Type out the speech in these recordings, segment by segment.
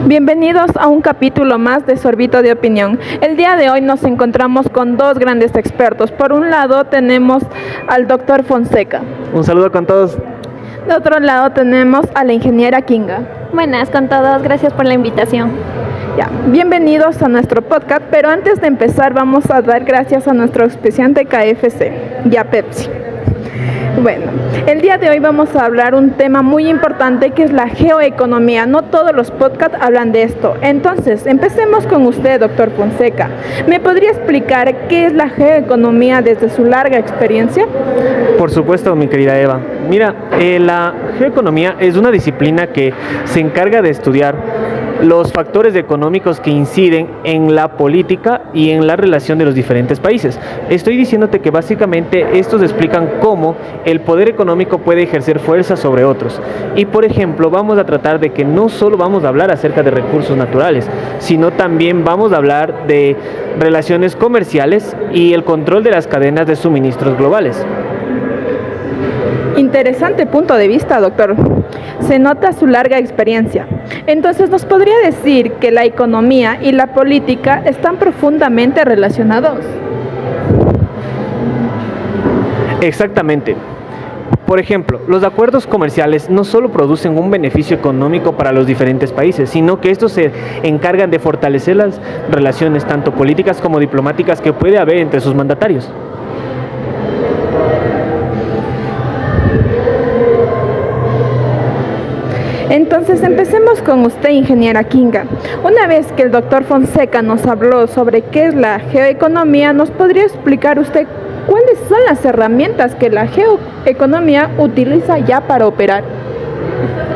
Bienvenidos a un capítulo más de Sorbito de Opinión. El día de hoy nos encontramos con dos grandes expertos. Por un lado tenemos al doctor Fonseca. Un saludo con todos. De otro lado tenemos a la ingeniera Kinga. Buenas con todos, gracias por la invitación. Bienvenidos a nuestro podcast, pero antes de empezar vamos a dar gracias a nuestro auspiciante KFC y a Pepsi. Bueno, el día de hoy vamos a hablar un tema muy importante que es la geoeconomía. No todos los podcasts hablan de esto. Entonces, empecemos con usted, doctor Fonseca. ¿Me podría explicar qué es la geoeconomía desde su larga experiencia? Por supuesto, mi querida Eva. Mira, la geoeconomía es una disciplina que se encarga de estudiar los factores económicos que inciden en la política y en la relación de los diferentes países. Estoy diciéndote que básicamente estos explican cómo el poder económico puede ejercer fuerza sobre otros. Y por ejemplo, vamos a tratar de que no solo vamos a hablar acerca de recursos naturales, sino también vamos a hablar de relaciones comerciales y el control de las cadenas de suministros globales. Interesante punto de vista, doctor. Se nota su larga experiencia. Entonces, ¿nos podría decir que la economía y la política están profundamente relacionados? Exactamente. Por ejemplo, los acuerdos comerciales no solo producen un beneficio económico para los diferentes países, sino que estos se encargan de fortalecer las relaciones tanto políticas como diplomáticas que puede haber entre sus mandatarios. Entonces, empecemos con usted, ingeniera Kinga. Una vez que el doctor Fonseca nos habló sobre qué es la geoeconomía, ¿nos podría explicar usted cuáles son las herramientas que la geoeconomía utiliza ya para operar?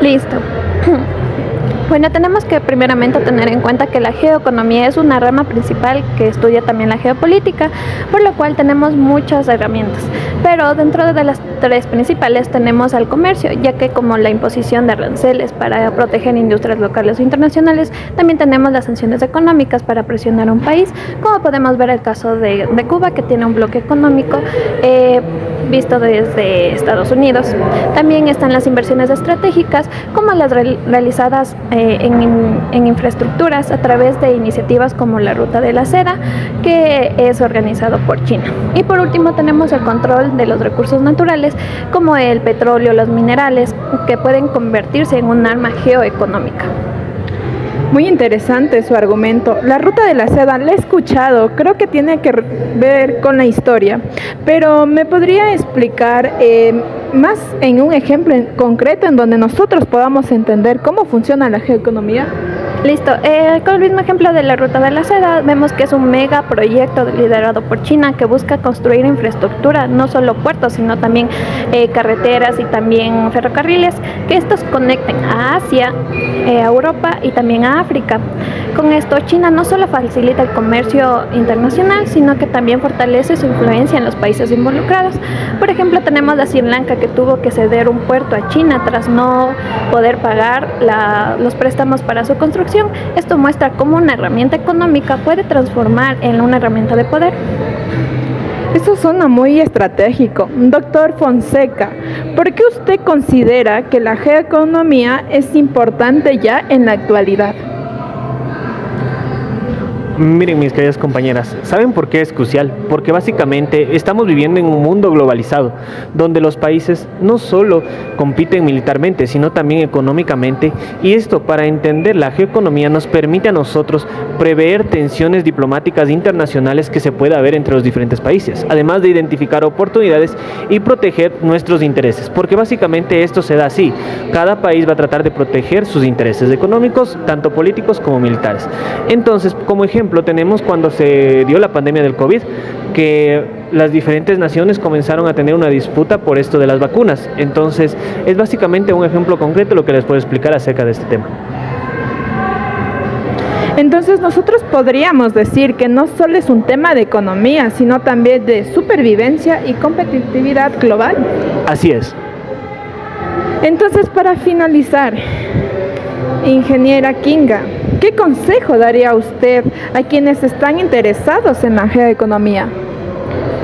Listo. Bueno, tenemos que primeramente tener en cuenta que la geoeconomía es una rama principal que estudia también la geopolítica, por lo cual tenemos muchas herramientas. Pero dentro de las tres principales tenemos al comercio, ya que como la imposición de aranceles para proteger industrias locales o internacionales, también tenemos las sanciones económicas para presionar a un país, como podemos ver el caso de Cuba, que tiene un bloque económico visto desde Estados Unidos. También están las inversiones estratégicas, como las realizadas en infraestructuras a través de iniciativas como la Ruta de la Seda, que es organizado por China. Y por último tenemos el control de los recursos naturales, como el petróleo, los minerales, que pueden convertirse en un arma geoeconómica. Muy interesante su argumento. La Ruta de la Seda la he escuchado, creo que tiene que ver con la historia, pero ¿me podría explicar más en un ejemplo concreto en donde nosotros podamos entender cómo funciona la geoeconomía? Listo, con el mismo ejemplo de la Ruta de la Seda, vemos que es un megaproyecto liderado por China que busca construir infraestructura, no solo puertos, sino también carreteras y también ferrocarriles, que estos conecten a Asia, a Europa y también a África. Con esto, China no solo facilita el comercio internacional, sino que también fortalece su influencia en los países involucrados. Por ejemplo, tenemos a Sri Lanka, que tuvo que ceder un puerto a China tras no poder pagar los préstamos para su construcción. Esto muestra cómo una herramienta económica puede transformar en una herramienta de poder. Eso suena muy estratégico. Doctor Fonseca, ¿por qué usted considera que la geoeconomía es importante ya en la actualidad? Miren, mis queridas compañeras, ¿saben por qué es crucial? Porque básicamente estamos viviendo en un mundo globalizado, donde los países no solo compiten militarmente, sino también económicamente, y esto, para entender la geoeconomía, nos permite a nosotros prever tensiones diplomáticas internacionales que se pueda haber entre los diferentes países, además de identificar oportunidades y proteger nuestros intereses, porque básicamente esto se da así. Cada país va a tratar de proteger sus intereses económicos, tanto políticos como militares. Entonces, como ejemplo, tenemos cuando se dio la pandemia del COVID, que las diferentes naciones comenzaron a tener una disputa por esto de las vacunas. Entonces, es básicamente un ejemplo concreto lo que les puedo explicar acerca de este tema. Entonces, nosotros podríamos decir que no solo es un tema de economía, sino también de supervivencia y competitividad global. Así es. Entonces, para finalizar, ingeniera Kinga, ¿qué consejo daría usted a quienes están interesados en la geoeconomía?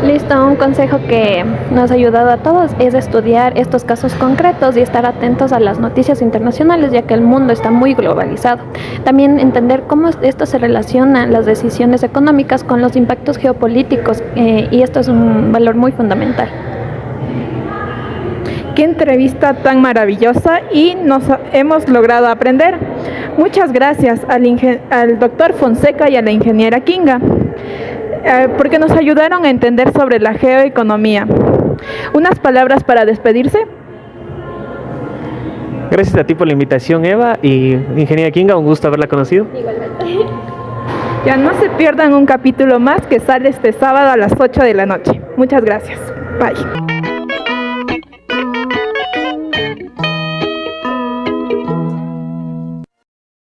Listo, un consejo que nos ha ayudado a todos es estudiar estos casos concretos y estar atentos a las noticias internacionales, ya que el mundo está muy globalizado. También entender cómo esto se relaciona, las decisiones económicas, con los impactos geopolíticos, y esto es un valor muy fundamental. Qué entrevista tan maravillosa y nos hemos logrado aprender. Muchas gracias al doctor Fonseca y a la ingeniera Kinga, porque nos ayudaron a entender sobre la geoeconomía. ¿Unas palabras para despedirse? Gracias a ti por la invitación, Eva, y ingeniera Kinga, un gusto haberla conocido. Igualmente. Ya no se pierdan un capítulo más que sale este sábado a las 8 de la noche. Muchas gracias. Bye.